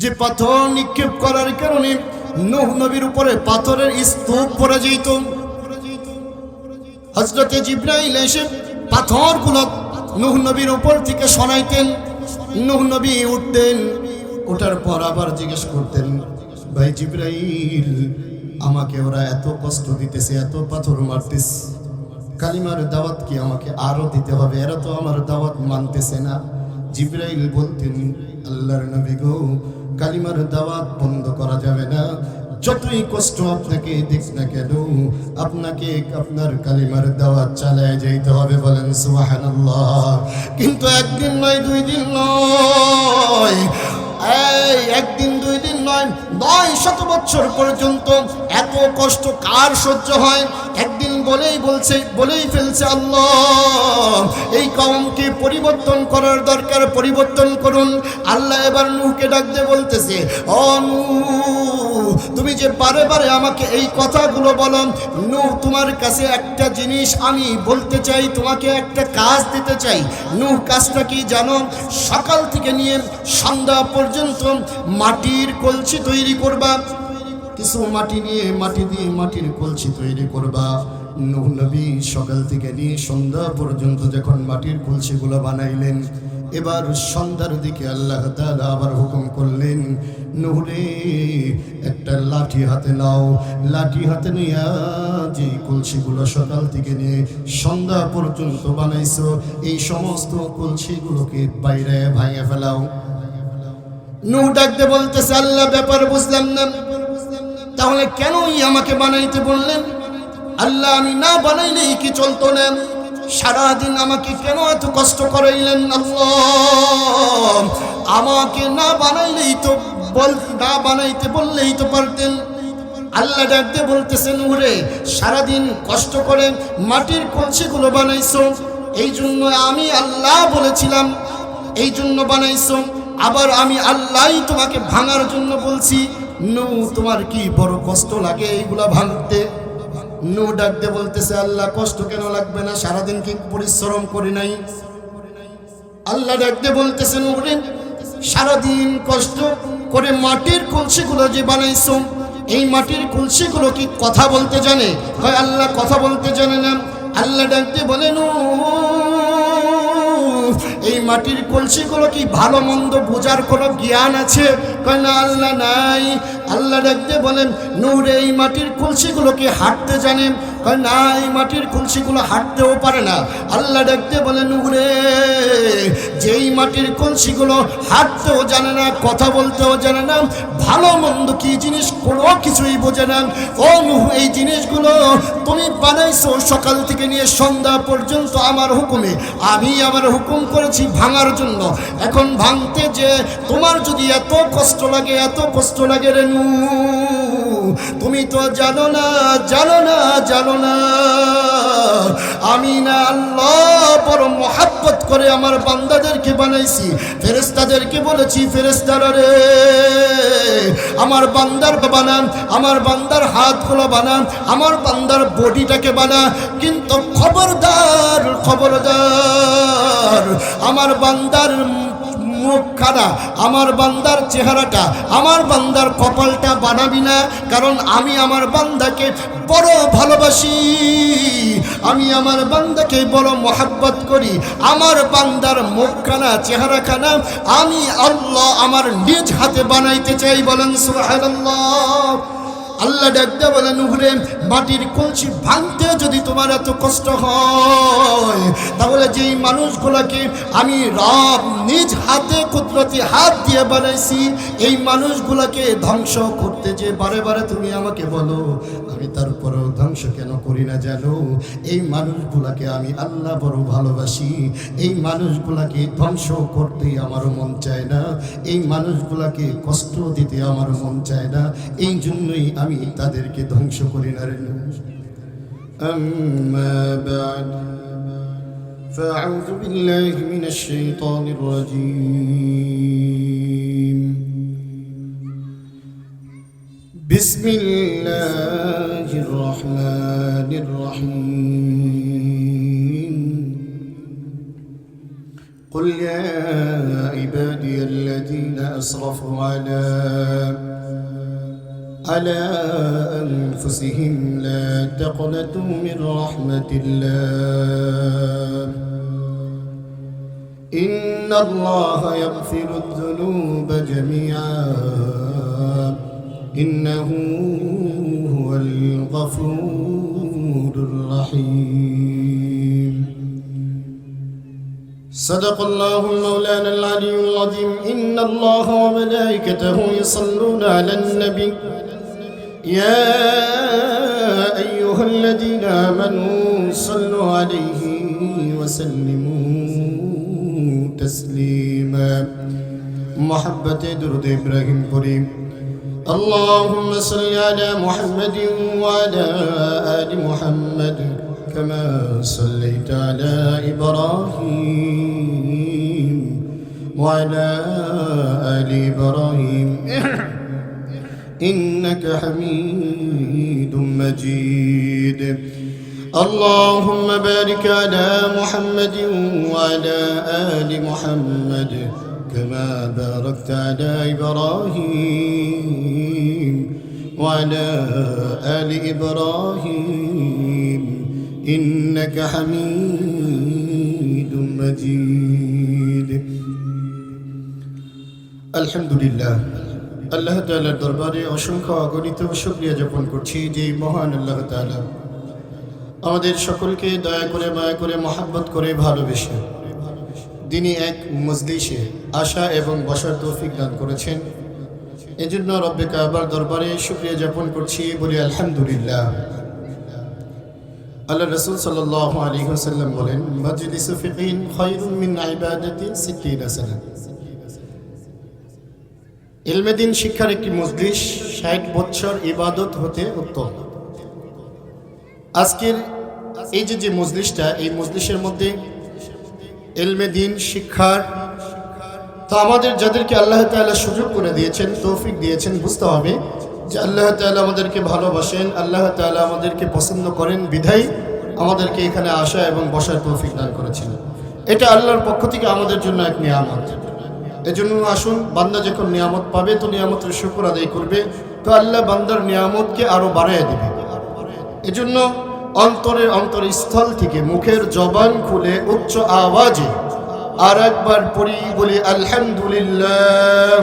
যে পাথর নিক্ষেপ করার কারণে নূহ নবীর উপরে পাথরের স্তূপ পড়ে যেত। হযরতে জিবরাইল এসে পাথরগুলো নূহ নবীর উপর থেকে সরাইতেন। নূহ নবী উঠতেন, ওঠার পর আবার জিজ্ঞেস করতেন, ভাই জিবরাইল, আমাকে ওরা এত কষ্ট দিতেছে, এত পাথর মারতেছে, কালিমার দাওয়াত কি আমাকে আরো দিতে হবে? এরা তো আমার দাওয়াত মানতেছে না। জিবরাইল বলতেন, আল্লাহর নবী গো, কালিমার দাওয়াত বন্ধ করা যাবে না। যতই কষ্ট আপনাকে দিক না কেন, আপনাকে আপনার কালিমার দাওয়াত চালায় যেতে হবে। বলেন সুবহানাল্লাহ। কিন্তু একদিন নয়, 2 দিন নয়, একদিন 2 দিন নয়, 900 বছর পর্যন্ত এত কষ্ট কার সহ্য হয়? একদিন বলেই ফেলছে আল্লাহ, এই কওমকে পরিবর্তন করার দরকার, পরিবর্তন করুন। আল্লাহ এবার নূহকে ডাক দিয়ে বলতেছে, ও নূহ, তুমি যে বারে বারে আমাকে এই কথাগুলো বলো, নূহ তোমার কাছে একটা জিনিস আমি বলতে চাই, তোমাকে একটা কাজ দিতে চাই। নূহ কাজটা কি জানো? সকাল থেকে নিয়ে সন্ধ্যা পর্যন্ত মাটির কলসি তৈরি করবা। কিছু মাটি নিয়ে মাটি দিয়ে মাটির কলসি তৈরি করবা। নূহ নবী সকাল থেকে নিয়ে সন্ধ্যা পর্যন্ত যখন মাটির কলসিগুলো বানাইলেন, এবার সন্ধ্যার দিকে আল্লাহ তাআলা আবার হুকুম করলেন, নূহ রে, একটা লাঠি হাতে নাও। লাঠি হাতে নিয়ে যে কলসিগুলো সকাল থেকে নিয়ে সন্ধ্যা পর্যন্ত বানাইছো, এই সমস্ত কলসিগুলোকে বাইরে ভাঙে ফেলাও। নূহ ডাকতে বলতেছে, আল্লাহ, ব্যাপার বুঝলাম না, তাহলে কেনই আমাকে বানাইতে বললেন? আল্লাহ, আমি না বানাইলেই কি চলতো না? সারাদিন আমাকে কেন এত কষ্ট করাইলেন? আল্লাহ, আমাকে না বানাইতে বললেই তো পারতেন। আল্লাহ ডাকতে বলতেছেন, নূরে, সারাদিন কষ্ট করে মাটির কলসিগুলো বানাইছো, এই জন্য আমি আল্লাহ বলেছিলাম, এই জন্য বানাইছো। আবার আমি আল্লাহই তোমাকে ভাঙার জন্য বলছি। নূহ, তোমার কি বড় কষ্ট লাগে এইগুলা ভাঙতে? নূহ ডাকতে বলতেছে, আল্লাহ, কষ্ট কেন লাগবে না? সারাদিন কি পরিশ্রম করি নাই? আল্লাহ ডাকতে বলতেছে, নূরে, সারাদিন কষ্ট করে মাটির কলসিগুলো যে বানাইছো, এই মাটির কলসিগুলো কি কথা বলতে জানে? হয় আল্লাহ কথা বলতে জানে না। আল্লাহ ডাকতে বলে, এই মাটির কলসিগুলো কি ভালো মন্দ বোঝার কোনো জ্ঞান আছে? কয় না, আল্লাহ নাই। আল্লাহ ডাকতে বলেন, নূহ, এই মাটির কলসিগুলো কি হাঁটতে জানে? কয় না, এই মাটির কলসিগুলো হাঁটতেও পারে না। আল্লাহ ডাকতে বলেন, নূহ, যেই মাটির কলসিগুলো হাঁটতেও জানে না, কথা বলতেও জানে না, ভালো মন্দ কি জিনিস কোনো কিছুই বোঝে না, ও নূহ, এই জিনিসগুলো তুমি বানাইছো সকাল থেকে নিয়ে সন্ধ্যা পর্যন্ত আমার হুকুমে। আমি আমার হুকুম করেছি ভাঙার জন্য। এখন ভাঙতে যে তোমার যদি এত কষ্ট লাগে, এত কষ্ট লাগে রে নূহ, তুমি তো জানো না আমি না আল্লাহ বড় মহব্বত করে আমার বান্দাদেরকে বানাইছি। ফেরেশতাদেরকে বলেছি, ফেরেশতারা রে, আমার বান্দার বানান, আমার বান্দার হাতগুলো বানান, আমার বান্দার বডিটাকে বানা, কিন্তু খবরদার আমার বান্দার মুখখানা, আমার বান্দার চেহারাটা, আমার বান্দার কপালটা বানাবি না। কারণ আমি আমার বান্দাকে বড় ভালোবাসি, আমি আমার বান্দাকে বড় মহব্বত করি। আমার বান্দার মুখখানা, চেহারাখানা আমি আল্লাহ আমার নিজ হাতে বানাইতে চাই। বলেন সুবহানাল্লাহ। আল্লাহ ডাকতে বলেন, নূহ, মাটির কলসি ভাঙতে যদি তোমার এত কষ্ট হয়, তাহলে যেই মানুষগুলোকে আমি রব নিজ হাতে কুদরতি হাত দিয়ে বানাইছি, এই মানুষগুলোকে ধ্বংস করতে যে বারে বারে তুমি আমাকে বলো, আমি তারপরেও ধ্বংস কেন করি না জানো? এই মানুষগুলোকে আমি আল্লাহ বড় ভালোবাসি। এই মানুষগুলোকে ধ্বংস করতে আমার মন চায় না, এই মানুষগুলোকে কষ্ট দিতে আমার মন চায় না, এই জন্যই আমি তাদেরকে ধ্বংস করি না রে। আম্মা বা'দ ফাআউযু বিল্লাহি মিনাশ শাইতানির রাজীম। বিসমিল্লাহির রহমানির রহিম। قل يا عبادي الذين أسرفوا على أنفسهم لا تقنطوا من رحمة الله إن الله يغفر الذنوب جميعا إنه هو الغفور الرحيم صدق الله مولانا العلي العظيم إن الله وملائكته يصلون على النبي يا أيها الذين آمنوا صلوا عليه وسلموا تسليما محبة درود إبراهيم كريم اللهم صل على محمد وعلى آل محمد كما صليت على إبراهيم وعلى آل إبراهيم إنك حميد مجيد اللهم بارك على محمد وعلى آل محمد كما باركت على إبراهيم وعلى آل إبراهيم إنك حميد مجيد الحمد لله আল্লাহ তাআলার দরবারে অসংখ্য অগণিত শুকরিয়া জ্ঞাপন করছি যে মহান আল্লাহ তাআলা আমাদের সকলকে দয়া করে মায়া করে মহব্বত করে ভালোবেসে দিনই এক মজলিসে আসা এবং বসার তৌফিক দান করেছেন। এজন্য রব্বে কাবার দরবারে শুকরিয়া জ্ঞাপন করছি, বলি আলহামদুলিল্লাহ। আল্লাহ রাসূল সাল্লাল্লাহু আলাইহি ওয়াসাল্লাম বলেন, মাজলিসু ফিকহিন খায়রুম মিন ইবাদাতি 60 সানা। ইলমে দ্বীন শিক্ষার একটি মজলিস 60 বছর ইবাদত হতে উত্তম। আজকের এই যে মজলিসটা, এই মজলিসের মধ্যে ইলমে দ্বীন শিক্ষার তো আমাদের যাদেরকে আল্লাহ তাআলা সুযোগ করে দিয়েছেন, তৌফিক দিয়েছেন, বুঝতে হবে যে আল্লাহ তাআলা আমাদেরকে ভালোবাসেন, আল্লাহ তাআলা আমাদেরকে পছন্দ করেন, বিধায় আমাদেরকে এখানে আসা এবং বসার তৌফিক দান করেছেন। এটা আল্লাহর পক্ষ থেকে আমাদের জন্য এক নিয়ামত। এজন্য আসুন, বান্দা যখন নিয়ামত পাবে তো নিয়ামতের শুকর আদায় করবে, তো আল্লাহ বান্দার নিয়ামতকে আরো বাড়ায় দেবে। এজন্য অন্তরস্থল থেকে মুখের জবান খুলে উচ্চ আওয়াজে আর একবার পড়ি, বলি আলহামদুলিল্লাহ।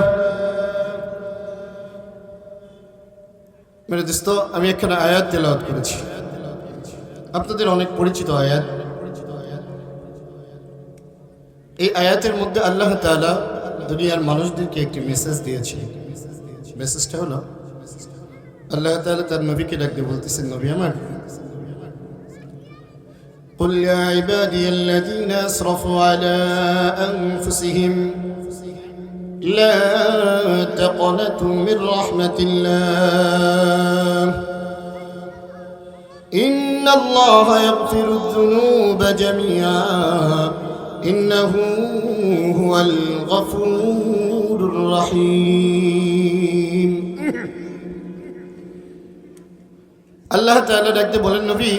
মেরে দোস্ত, আমি এখানে আয়াত তেলাওয়াত করেছি, আপনাদের অনেক পরিচিত আয়াত। এই আয়াতের মধ্যে আল্লাহ তাআলা দুনিয়ার মানুষদেরকে একটি মেসেজ দিয়েছে। মেসেজটা হলো আল্লাহ তাআলা তার নবীকে ডাকতে বলতেছেন, নবী আমার, قل يا عبادي الذين أسرفوا على أنفسهم لا تقنطوا من رحمة الله إن الله يغفر الذنوب جميعا إنه هو الغفور الرحيم। আল্লাহ তাআলা ডাকতে বলেন, নবী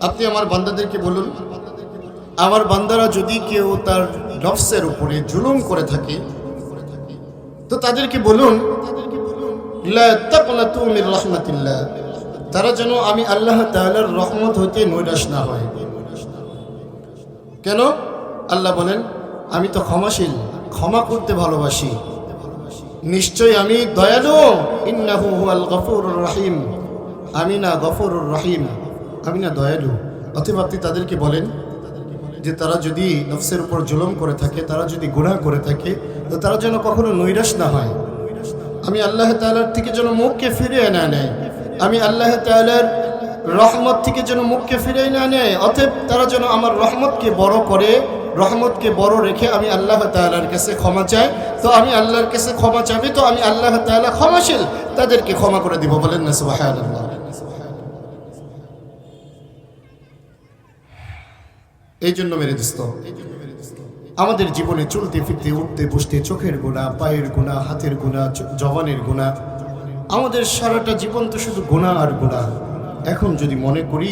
আপনি আমার বান্দাদেরকে বলুন, আমার বান্দারা যদি কেউ তার নফসের উপরে জুলুম করে থাকে তো তাদেরকে বলুন, লা তাকনাতু মির রাহমাতিল্লাহ, তারা যেন আমি আল্লাহ তাআলার রহমত হতে নৈরাশ না হয়। কেন? আল্লাহ বলেন, আমি তো ক্ষমাশীল, ক্ষমা করতে ভালোবাসি, নিশ্চয়ই আমি দয়ালু। ইন্নাহু হুয়াল গফুরুর রহিম, আমি না গফুরুর রহিম, আমি না দয়ালু। অতএব আপনি তাদেরকে বলেন যে তারা যদি নফসের উপর জুলুম করে থাকে, তারা যদি গুনাহ করে থাকে, তো তারা যেন কখনো নৈরাশ না হয়। আমি আল্লাহ তাআলার থেকে যেন মুখকে ফিরিয়ে না নেয়, আমি আল্লাহ তাআলার রহমত থেকে যেন মুখকে ফিরিয়ে না নেয়। অতএব তারা যেন আমার রহমতকে বড় করে, রহমতকে বড় রেখে আমি আল্লাহ তাআলার কাছে ক্ষমা চাই। তো আমি আল্লাহর কাছে ক্ষমা চাবি, তো আমি আল্লাহ তাআলা ক্ষমাশীল, তাদেরকে ক্ষমা করে দিব। বলেন না সুবহানাল্লাহ। এই জন্য মেরে দোস্ত, আমাদের জীবনে চলতে ফিরতে, উঠতে বসতে, চোখের গুনাহ, পায়ের গুনাহ, হাতের গুনাহ, জবানের গুনাহ, আমাদের সারাটা জীবন তো শুধু গুনাহ আর গুনাহ। এখন যদি মনে করি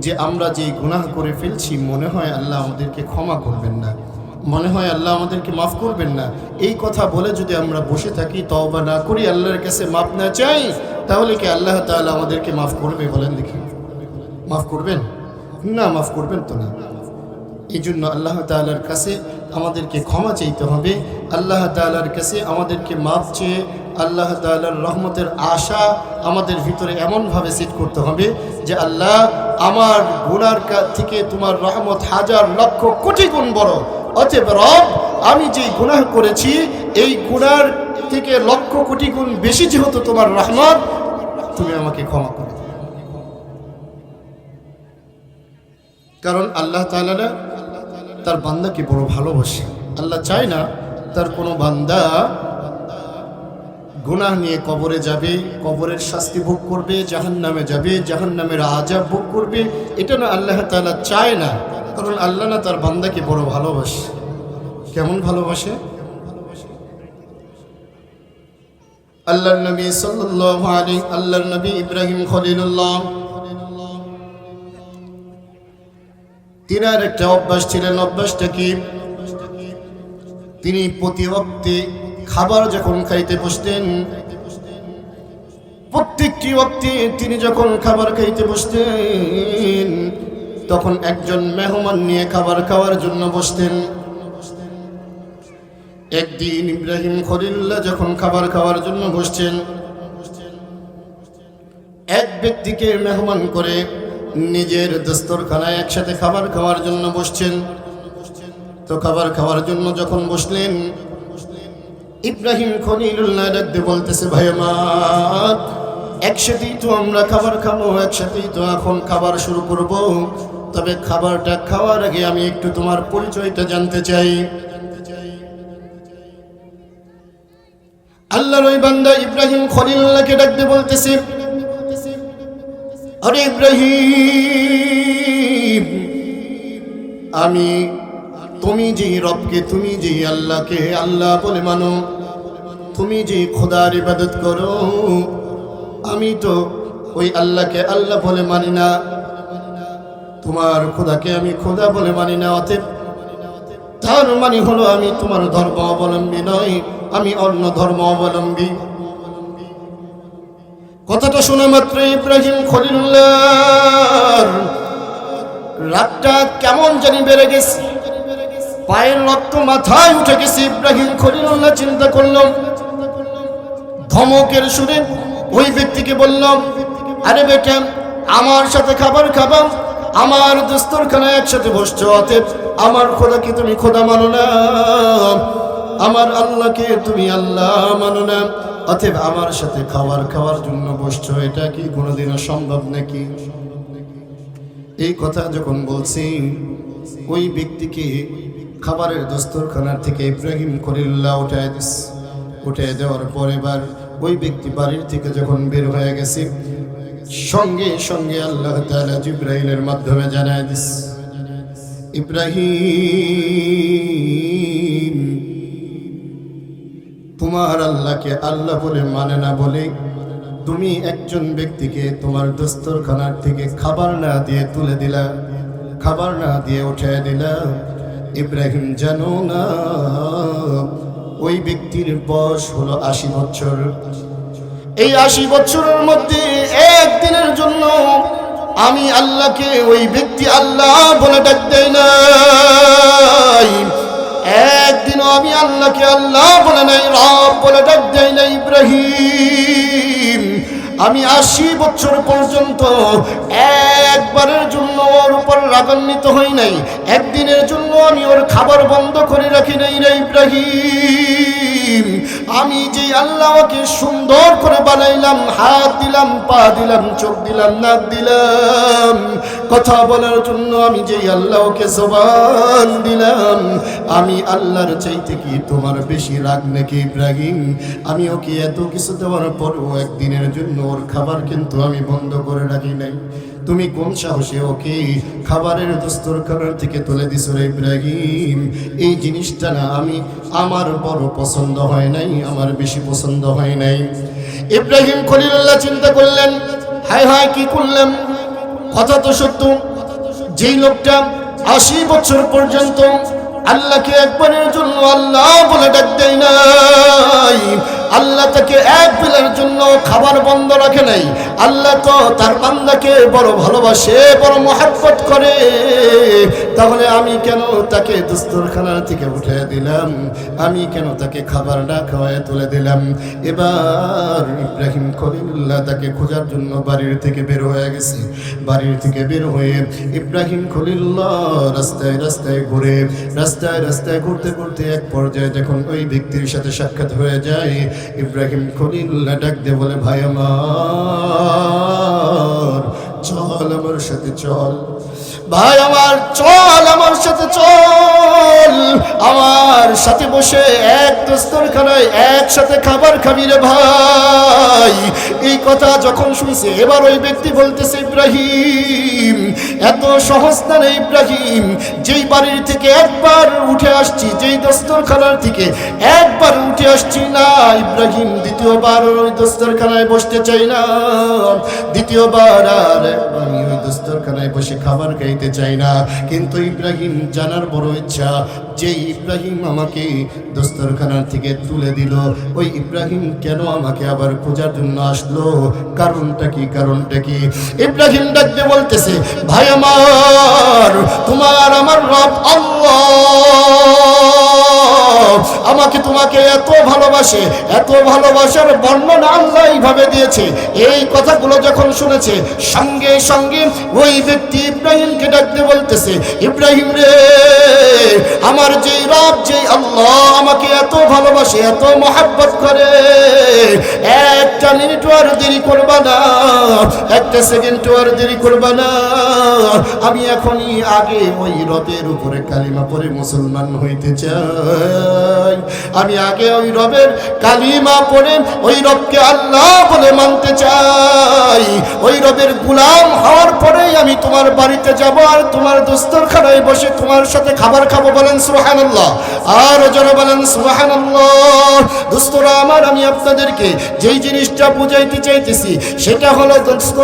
যে আমরা যে গুনাহ করে ফেলছি, মনে হয় আল্লাহ আমাদেরকে ক্ষমা করবেন না, মনে হয় আল্লাহ আমাদেরকে মাফ করবেন না। এই কথা বলে যদি আমরা বসে থাকি, তওবা না করি, আল্লাহর কাছে মাফ না চাই, তাহলে কি আল্লাহ তাআলা আমাদেরকে মাফ করবে? বলেন দেখি, মাফ করবেন না? মাফ করবেন তো না। এই জন্য আল্লাহ তাআলার কাছে আমাদেরকে ক্ষমা চাইতে হবে, আল্লাহ তাআলার কাছে আমাদেরকে মাফ চেয়ে আল্লাহ তাআলার রহমতের আশা আমাদের ভিতরে এমনভাবে সেট করতে হবে যে আল্লাহ, আমার গুনার থেকে তোমার রহমত হাজার লক্ষ কোটি গুণ বড়, অতএব রব, আমি যে গুনাহ করেছি এই গুনার থেকে লক্ষ কোটি গুণ বেশি যেহেতু তোমার রহমত, তুমি আমাকে ক্ষমা করে দাও। কারণ আল্লাহ তাআলা তার বান্দাকে বড় ভালোবাসে। আল্লাহ চায় না তার কোনো বান্দা গুনাহ নিয়ে কবরে যাবে, কবরের শাস্তি ভোগ করবে, জাহান্নামে যাবে, জাহান্নামের আযাব ভোগ করবে। এটা না আল্লাহ তাআলা চায় না। কারণ আল্লাহ না তার বান্দাকে বড় ভালোবাসে। কেমন ভালোবাসে? আল্লাহর নবী সাল্লাল্লাহু আলাইহি, আল্লাহর নবী ইব্রাহিম খলিলুল্লাহ, তিনার একটা অভ্যাস ছিলেন। অভ্যাসটা কি? তিনি প্রতি ওয়াক্তে খাবার যখন খাইতে বসতেন, প্রত্যেকটি ওয়াক্তে তিনি যখন খাবার খাইতে বসতেন, তখন একজন মেহমান নিয়ে খাবার খাওয়ার জন্য বসতেন। একদিন ইব্রাহিম খলিলুল্লাহ যখন খাবার খাওয়ার জন্য বসছেন, এক ব্যক্তিকে মেহমান করে নিজের দস্তরখানায় একসাথে খাবার খাওয়ার জন্য বসছেন। তো খাবার খাওয়ার জন্য যখন বসলেন, ইব্রাহিম খলিলুল্লাহ ডাকতে বলতেছে, ভাই আমার, একসাথেই তো আমরা খাবার খাবো, একসাথেই তো এখন খাবার শুরু করব, তবে খাবারটা খাওয়ার আগে আমি একটু তোমার পরিচয়টা জানতে চাই। আল্লাহর ওই বান্দা ইব্রাহিম খলিলুল্লাহকে ডাকতে বলতেছে, আরে ইব্রাহিম, আমি, তুমি যে রবকে, তুমি যে আল্লাহকে আল্লাহ বলে মানো, তুমি যে খোদার ইবাদত করো, আমি তো ওই আল্লাহকে আল্লাহ বলে মানি না, তোমার খোদাকে আমি খোদা বলে মানি না। অতএব তার মানে হলো আমি তোমার ধর্ম অবলম্বী নই, আমি অন্য ধর্ম অবলম্বী। কথাটা শোনা মাত্র ইব্রাহিম খলিলুল্লাহর রাগটা কেমন জানি বেড়ে গেছে, পায়ের রক্ত মাথায় উঠে গেছে। ইব্রাহিম খলিলুল্লাহ চিন্তা করলাম, ধমকের সুরে ওই ব্যক্তিকে বললাম, আরে বেটা, আমার সাথে খাবার খাবা, আমার দস্তরখানায় একসাথে বসছো, অতএব আমার খোদাকে তুমি খোদা মানো না, আমার আল্লাহকে তুমি আল্লাহ মানো না, অতএব আমার সাথে খাওয়ার জন্য বসছো, এটা কি কোনোদিনও সম্ভব নাকি? এই কথা যখন বলছি, ওই ব্যক্তিকে খাবারের দস্তরখানার থেকে ইব্রাহিম খলিলুল্লাহ উঠায় দেওয়ার পর এবার ওই ব্যক্তি বাড়ির থেকে যখন বের হয়ে গেছে, সঙ্গে সঙ্গে আল্লাহ তাআলা জিবরাইলের মাধ্যমে জানায় দিস, ইব্রাহিম, তোমার আল্লাহকে আল্লাহ বলে মানে না বলে তুমি একজন ব্যক্তিকে তোমার দস্তরখানার থেকে খাবার না দিয়ে তুলে দিলা, খাবার না দিয়ে উঠায় দিলা। ইব্রাহিম জানো না, ওই ব্যক্তির বয়স হলো 80 বছর। এই 80 বছরের মধ্যে একদিনের জন্য আমি আল্লাহকে, ওই ব্যক্তি আল্লাহ বলে ডাক দেয় নাই, একদিনও আমি আল্লাহকে আল্লাহ বলে নাই, রব বলে ডাক দেয় নাই। ইব্রাহিম, আমি 80 বছর পর্যন্ত একবারের জন্য ওর উপর রাগান্বিত হই নাই, একদিনের জন্য আমি ওর খাবার বন্ধ করে রাখি নাই রে ইব্রাহিম। আমি যে আল্লাহকে সুন্দর করে বানাইলাম, হাত দিলাম, পা দিলাম, চোখ দিলাম, নাক দিলাম, কথা বলার জন্য আমি যে আল্লাহকে জবান দিলাম, আমি আল্লাহর চাইতে কি তোমার বেশি রাগ নাকি ইব্রাহিম? আমি ওকে এত কিছু দেওয়ার পরও একদিনের জন্য ওর খাবার কিন্তু আমি বন্ধ করে রাখি নাই। তুমি কোন সাহসে ওকে খাবারের দস্তরখানার থেকে তুলে দিছো রে ইব্রাহিম? এই জিনিসটা না আমার বড় পছন্দ হয় নাই, আমার বেশি পছন্দ হয় নাই। ইব্রাহিম খলিলুল্লাহ চিন্তা করলেন, হায় হায়, কি করলাম? কথা তো সত্য, যেই লোকটা 80 বছর পর্যন্ত আল্লাহকে একবারের জন্য আল্লাহ বলে ডাক দেয় নাই। আল্লাহ তাকে এক বেলার জন্য খাবার বন্ধ রাখে নাই। আল্লাহ তো তার বান্দাকে বড় ভালোবাসে, বড় মহব্বত করে। তাহলে আমি কেন তাকে দস্তরখানা থেকে উঠে দিলাম? আমি কেন তাকে খাবার না খাওয়ায় তুলে দিলাম? এবার ইব্রাহিম খলিলুল্লাহ তাকে খোঁজার জন্য বাড়ির থেকে বের হয়ে গেছে। বাড়ির থেকে বের হয়ে ইব্রাহিম খলিলুল্লাহ রাস্তায় রাস্তায় ঘুরে, রাস্তায় রাস্তায় ঘুরতে ঘুরতে এক পর্যায়ে যখন ওই ব্যক্তির সাথে সাক্ষাৎ হয়ে যায়, ইব্রাহিম খলিলুল্লাহ ডাক দিয়ে বলে, ভাই আমার চল, আমার সাথে চল। ভাই আমার চল, আমার সাথে চল। আমার সাথে বসে এক দস্তরখানায় একসাথে খাবার খাবি রে ভাই। এই কথা যখন শুনছে, এবার ওই ব্যক্তি বলতেছে, ইব্রাহিম এত সহজ না রে ইব্রাহিম। যেই বাড়ির থেকে একবার উঠে আসছি, যেই দস্তরখানার থেকে একবার উঠে আসছি না ইব্রাহিম, দ্বিতীয়বার ওই দস্তরখানায় বসতে চাই না। দ্বিতীয়বার আর আমি ওই দস্তরখানায় বসে খাবার খাইতে চাই না। কিন্তু ইব্রাহিম জানার বড় ইচ্ছা, যে ইব্রাহিম আমাকে দস্তরখানার থেকে তুলে দিল, ওই ইব্রাহিম কেন আমাকে আবার খোঁজার জন্য আসলো? কারণটা কি? কারণটা কি? ইব্রাহিম ডাকতে বলতেছে, ভাই আমার, তোমার আমার রব আল্লাহ আমাকে তোমাকে এত ভালোবাসে, এত ভালোবাসার বর্ণনা আল্লাহ এইভাবে দিয়েছে। এই কথাগুলো যখন শুনেছে, সঙ্গে সঙ্গে ওই ব্যক্তি ইব্রাহিমকে ডাকতে বলতেছে, ইব্রাহিম রে, আমার যেই রব, যেই আল্লাহ আমাকে এত ভালোবাসে, এত মহব্বত করে, একটা মিনিট আর দেরি করবা না, একটা সেকেন্ড আর দেরি করবা না। আমি এখনই আগে ওই রবের উপরে কালিমা পড়ে মুসলমান হইতে চাই। আমি আগে ওই রবের কালিমা পড়ে ওই রবকে আল্লাহ বলে মানতে চাই। ওই রবের গোলাম হওয়ার পরেই আমি তোমার বাড়িতে যাব আর তোমার দস্তরখানায় বসে তোমার সাথে খাবার খাবো। বলেন সুবহানাল্লাহ। আর যারা বলেন সুবহানাল্লাহ। দোস্তরা আমার, আমি আপনাদেরকে যেই জিনিসটা বুঝাইতে চাইতেছি সেটা হলো, দোস্ত,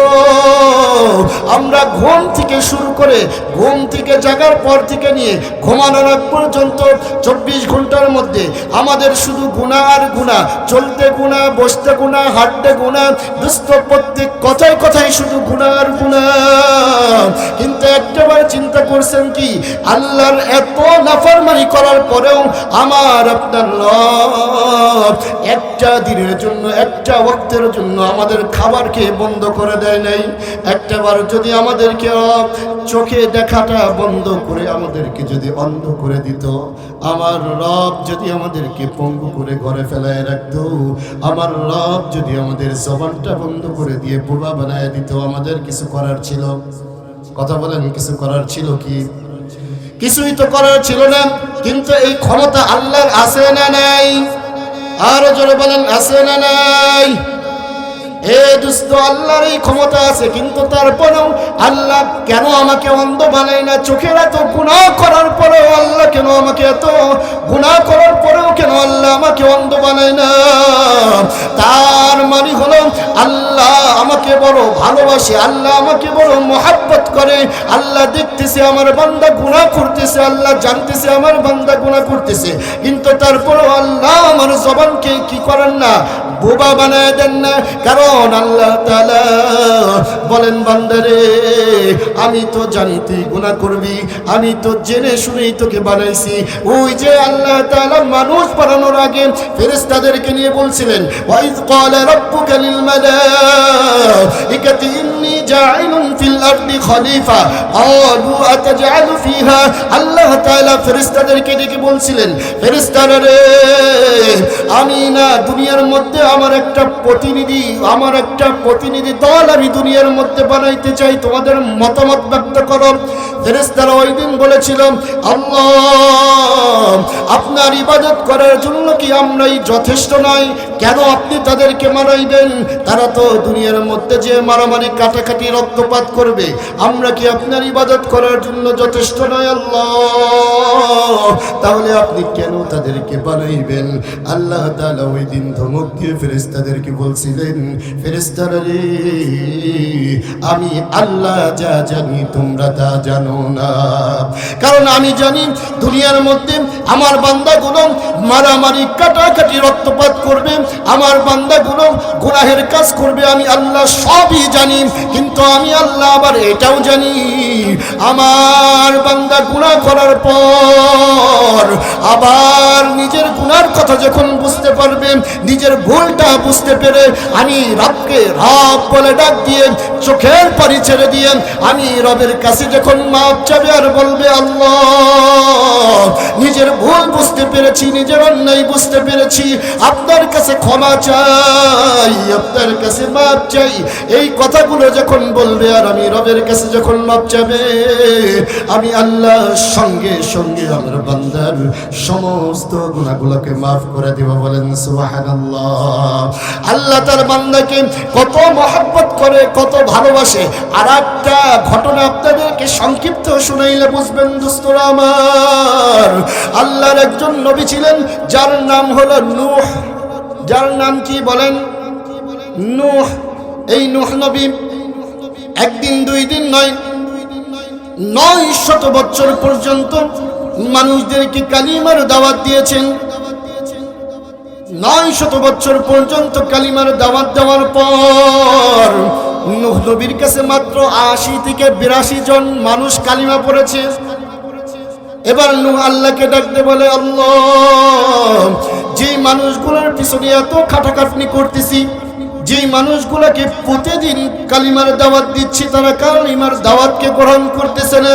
আমরা ঘুম থেকে শুরু করে, ঘুম থেকে জাগার পর থেকে নিয়ে ঘুমানোর আগ পর্যন্ত 24 ঘন্টার মধ্যে আমাদের শুধু গুনাহ আর গুনাহ, চলতে গুনাহ, বসতে গুনাহ, হাঁটতে গুনাহ, দোস্ত প্রত্যেক কথায় কথায় শুধু গুনাহ আর গুনাহ। কিন্তু একটাবার চিন্তা করছেন কি, আল্লাহর এত নাফরমানি করার পরেও আমার আপনার রব একটা দিনের জন্য, একটা ওয়াক্তের জন্য আমাদের খাবারকে বন্ধ করে দেয় নাই। একটাবার যদি আমাদেরকে চোখে দেখাটা বন্ধ করে আমাদেরকে যদি অন্ধ করে দিত, আমার রব যদি আমাদেরকে পঙ্গু করে ঘরে ফেলায় রাখতো, আমার রব যদি আমাদের জবানটা বন্ধ করে দিয়ে বোবা বানায় দিত, আমাদের কিছু করার ছিল? কথা বলেন, কিছু করার ছিল কি? কিছুই তো করার ছিল না। কিন্তু এই ক্ষমতা আল্লাহর আছে না নাই? আরো জোরে বলেন, আছে না নাই? এ দোস্ত, আল্লাহর এই ক্ষমতা আছে, কিন্তু তারপরেও আল্লাহ কেন আমাকে অন্ধ বানায় না? চোখের এত গুনাহ করার পরেও আল্লাহ কেন আমাকে, এত গুনাহ করার পরেও কেন আল্লাহ আমাকে অন্ধ বানায় না? তার মানে হলো আল্লাহ আমাকে বড় ভালোবাসে, আল্লাহ আমাকে বড় মহব্বত করে। আল্লাহ দেখতেছে আমার বান্দা গুনাহ করতেছে, আল্লাহ জানতেছে আমার বান্দা গুনাহ করতেছে, কিন্তু তারপরেও আল্লাহ আমার জবানকে কি করেন না? বোবা বানায় দেন না। কারণ আল্লাহ তাআলা বলেন, বান্দারে, আমি তো জানি তুই গুনাহ করবি, আমি তো জেনে শুনেই তোকে বানাইছি। ওই যে আল্লাহ তাআলা মানুষ বানানোর আগে ফেরেশতাদেরকে নিয়ে বলছিলেন, ওয়াইজ ক্বালা রাব্বুকা লিল মালাইকাতি ইন্নী জাইলুন ফিল আরদি খলিফা ক্বালু আতাজআলু ফিহা। আল্লাহ তাআলা ফেরেশতাদেরকে ডেকে বলছিলেন, ফেরেশতারা রে, আমি না দুনিয়ার মধ্যে আমার একটা প্রতিনিধি দল আমি দুনিয়ার মধ্যে বানাইতে চাই, তোমাদের মতামত ব্যক্ত করো। ফেরেশতারা ওই দিন বলেছিল, আল্লাহ, আপনার ইবাদত করার জন্য কি আমরাই যথেষ্ট নয়? কেন আপনি তাদেরকে মারাইবেন? তারা তো দুনিয়ার মধ্যে যে মারামারি কাটাকাটি রক্তপাত করবে, আমরা কি আপনার ইবাদত করার জন্য যথেষ্ট নয় আল্লাহ? তাহলে আপনি কেন তাদেরকে বানাইবেন? আল্লাহ তাআলা ওই দিন ধমক দিয়ে ফেরেশতাদেরকে বলছিলেন, ফেরেশতারা রে, আমি আল্লাহ যা জানি তোমরা তা জানো না। কারণ আমি জানি দুনিয়ার মধ্যে আমার বান্দাগুলো মারামারি কাটাকাটি রক্তপাত করবে, আমার বান্দাগুলো গুনাহের কাজ করবে, আমি আল্লাহ সবই জানি। কিন্তু আমি আল্লাহ আবার এটাও জানি, আমার বান্দা গুনাহ করার পর আবার নিজের গুনার কথা যখন বুঝতে পারবে, নিজের ভুলটা বুঝতে পেরে আমি রবকে রব বলে ডাক দিয়ে চোখের পানি ছেড়ে দিয়ে আমি রবের কাছে যখন মাপ চাবে আর বলবে, আল্লাহ নিজের ভুল বুঝতে পেরেছি, নিজের অন্যায় বুঝতে পেরেছি, আপনার কাছে ক্ষমা চাই, আপনার কাছে মাপ চাই, এই কথাগুলো যখন বলবে আর আমি রবের কাছে যখন মাপ চাবে, আমি আল্লাহ সঙ্গে সঙ্গে আমার বান্দার সমস্ত গুনাহগুলোকে মাফ করে দেব। বলেন সুবহানাল্লাহ। আল্লাহ তার বান্দাকে কত মহব্বত করে, কত ভালোবাসে। আর একটা ঘটনা আপনাদেরকে সংক্ষিপ্ত শুনাইলে বুঝবেন দোস্তরা আমার। আল্লাহর একজন নবী ছিলেন যার নাম হলো নূহ। যার নাম কি বলেন? নূহ। এই নূহ নবী একদিন দুই দিন নয়, 900 বছর পর্যন্ত মানুষদেরকে কালিমার দাওয়াত দিয়েছেন। 900 বছর পর্যন্ত কালিমার দাওয়াত দেওয়ার পর নূহ নবীর কাছে মাত্র 80 থেকে 82 জন মানুষ কালিমা পড়েছে। এবার নূহ আল্লাহকে ডাকতে বলে, আল্লাহ যে মানুষগুলোর পিছনে এত খাটাখাটনি করতেছি, যে মানুষগুলোকে প্রতিদিন কালিমার দাওয়াত দিচ্ছি, তারা কালিমার দাওয়াতকে গ্রহণ করতেছে না।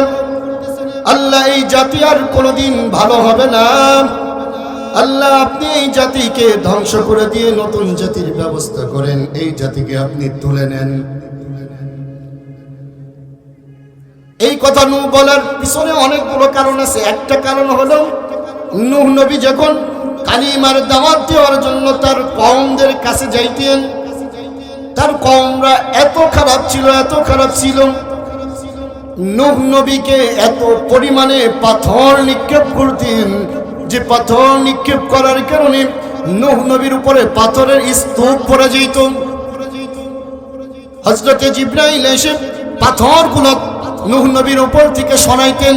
আল্লাহ এই জাতি আর কোনোদিন ভালো হবে না। আল্লাহ আপনি এই জাতিকে ধ্বংস করে দিয়ে নতুন জাতির ব্যবস্থা করেন, এই জাতিকে আপনি তুলে নেন। এই কথা নূহ বলার পিছনে অনেকগুলো কারণ আছে। একটা কারণ হলো নূহ নবী যখন কালিমার দাওয়াত দেওয়ার জন্য তার কওমদের কাছে যাইতেন, তার কওমরা এত খারাপ ছিল, এত খারাপ ছিল, নূহ নবীকে এত পরিমাণে পাথর নিক্ষেপ করতেন যে পাথর নিক্ষেপ করার কারণে নূহ নবীর উপরে পাথরের স্তূপ পড়ে যেত। হযরতে জিবরাইল এসে পাথরগুলো নূহ নবীর উপর থেকে সরাইতেন।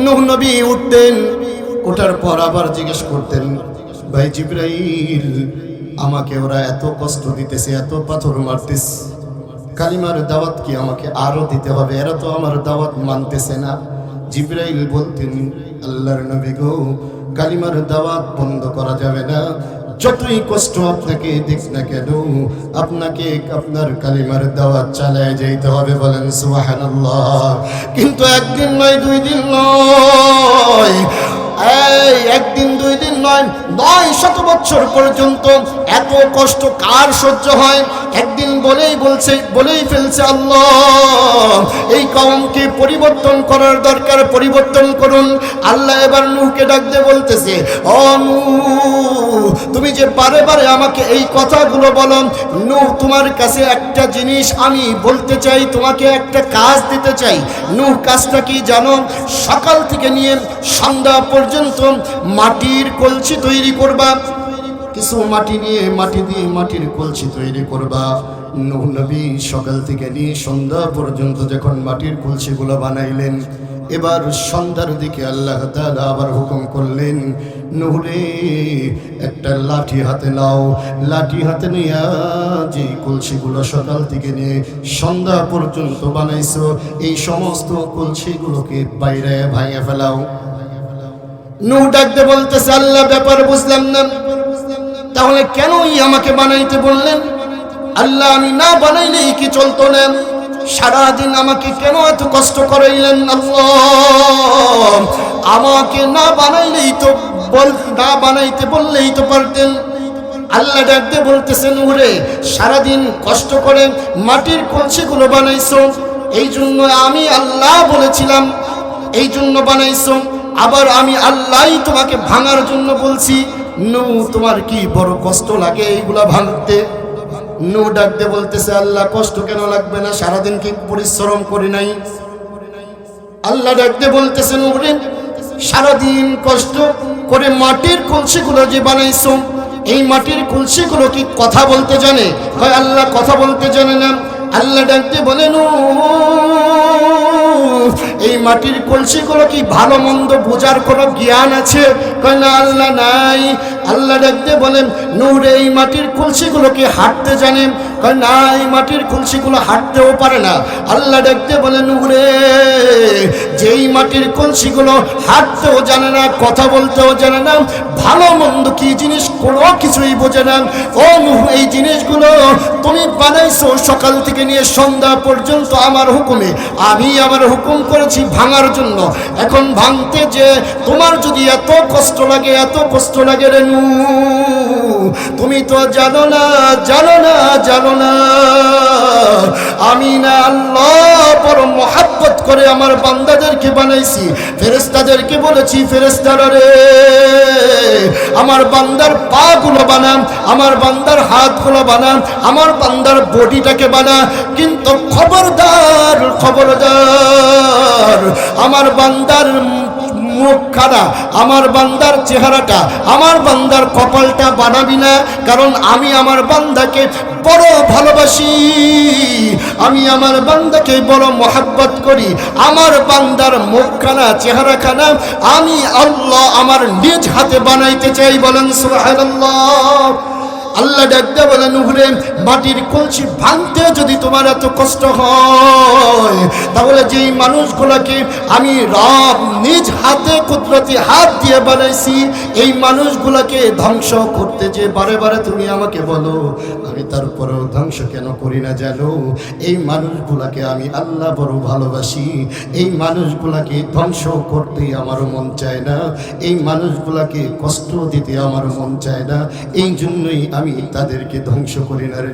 নূহ নবী উঠতেন, ওঠার পর আবার জিজ্ঞেস করতেন, ভাই জিবরাইল, আমাকে ওরা এত কষ্ট দিতেছে, এত পাথর মারতেছে, কালিমার দাওয়াত কি আমাকে আরো দিতে হবে? এরা তো আমার দাওয়াত মানতেছে না। জিবরাইল বলতেন, আল্লাহর নবী গো, কালিমার দাওয়াত বন্ধ করা যাবে না, যতই কষ্ট আপনাকে দিক না কেন আপনাকে আপনার কালিমার দাওয়াত চালায় যেতে হবে। বলেন সুবহানাল্লাহ। কিন্তু একদিন নয়, দুই দিন নয়, একদিন দুই দিন নয়, 900 বছর পর্যন্ত এত কষ্ট কার সহ্য হয়? একদিন বলেই ফেলছে, আল্লাহ এই কওমকে পরিবর্তন করার দরকার, পরিবর্তন করুন। আল্লাহ এবার নূহকে ডাকতে বলতেছে, ও নূহ, তুমি যে বারে বারে আমাকে এই কথাগুলো বলো, নূহ তোমার কাছে একটা জিনিস আমি বলতে চাই, তোমাকে একটা কাজ দিতে চাই। নূহ কাজটা কি জানো? সকাল থেকে নিয়ে সন্ধ্যা পর্যন্ত মাটির কলসি তৈরি করবা, কিছু মাটি নিয়ে মাটি দিয়ে মাটির কলসি তৈরি করবা। নূহ নবী সকাল থেকে নিয়ে সন্ধ্যা পর্যন্ত যখন মাটির কলসিগুলো বানাইলেন, এবার সন্ধ্যার দিকে আল্লাহ তাআলা আবার হুকুম করলেন, নূহ রে, একটা লাঠি হাতে নাও, লাঠি হাতে নিয়ে যে কলসিগুলো সকাল থেকে নিয়ে সন্ধ্যা পর্যন্ত বানাইছো, এই সমস্ত কলসিগুলোকে বাইরে ভাঙে ফেলাও। নূহ ডাকতে বলতেছে, আল্লাহ ব্যাপার বুঝলাম না, তাহলে কেনই আমাকে বানাইতে বললেন? আল্লাহ আমি না বানাইলেই কি চলতো না? সারাদিন আমাকে কেন এত কষ্ট করাইলেন? আল্লাহ আমাকে না বানাইতে বললেই তো পারতেন। আল্লাহ ডাকতে বলতেছেন, ওরে সারাদিন কষ্ট করে মাটির কলসিগুলো বানাইছো, এই জন্য আমি আল্লাহ বলেছিলাম, এই জন্য বানাইছো। আবার আমি আল্লাহই তোমাকে ভাঙার জন্য বলছি, নূহ তোমার কি বড় কষ্ট লাগে এইগুলা ভাঙতে? নূহ ডাকতে বলতেছে, আল্লাহ কষ্ট কেন লাগবে না, সারাদিন কি পরিশ্রম করি নাই? আল্লাহ ডাকতে বলতেছে, নূহ রে সারাদিন কষ্ট করে মাটির কলসিগুলো যে বানাইছো, এই মাটির কলসিগুলো কি কথা বলতে জানে? কয় আল্লাহ কথা বলতে জানে না। আল্লাহ ডাকতে বলেন, এই মাটির কলসিগুলো কি ভালো মন্দ বোঝার কোনো জ্ঞান আছে? কয় না আল্লাহ নাই। আল্লাহ ডাকতে বলেন, নূহ রে এই মাটির কলসিগুলো কি হাঁটতে জানে? কয় না, এই মাটির কলসিগুলো হাঁটতেও পারে না। আল্লাহ ডাকতে বলেন, নূহ রে যেই মাটির কলসিগুলো হাঁটতেও জানে না, কথা বলতেও জানে না, ভালো মন্দ কি জিনিস কোনো কিছুই বোঝে না, ও নূহ এই জিনিসগুলো তুমি বানাইছো সকাল থেকে নিয়ে সন্ধ্যা পর্যন্ত আমার হুকুমে, আমি আমার হুকুম করেছি ভাঙার জন্য। এখন ভাঙতে যে তোমার যদি এত কষ্ট লাগে, এত কষ্ট লাগে রে নূহ, তুমি তো জানো না, জানো না, জানো না আমি না আল্লাহ বড় মহব্বত করে আমার বান্দাদেরকে বানাইছি। ফেরেশতাদেরকে বলেছি, ফেরেশতারা রে আমার বান্দার পা গুলো বানান, আমার বান্দার হাত গুলো বানান, আমার বান্দার বডিটাকে বানা, কিন্তু খবরদার খবরদার আমার বান্দার মুখখানা, আমার বান্দার চেহারাটা, আমার বান্দার কপালটা বানাবি না, কারণ আমি আমার বান্দাকে বড় ভালোবাসি, আমি আমার বান্দাকে বড় মহব্বত করি। আমার বান্দার মুখখানা, চেহারাখানা আমি আল্লাহ আমার নিজ হাতে বানাইতে চাই। বলেন সুবহানাল্লাহ। আল্লাহ ডাকতে বলেন, নূহ রে মাটির কলসি ভাঙতে যদি তোমার এত কষ্ট হয়, তাহলে যেই মানুষগুলোকে আমি রব নিজ হাতে কুদরতি হাত দিয়ে বানাইছি, এই মানুষগুলোকে ধ্বংস করতে যে বারে বারে তুমি আমাকে বলো, আমি তারপরেও ধ্বংস কেন করি না জানো? এই মানুষগুলোকে আমি আল্লাহ বড় ভালোবাসি, এই মানুষগুলোকে ধ্বংস করতেই আমার মন চায় না, এই মানুষগুলোকে কষ্ট দিতে আমার মন চায় না, এই জন্যই আমি তাদেরকে ধ্বংস করি না রে।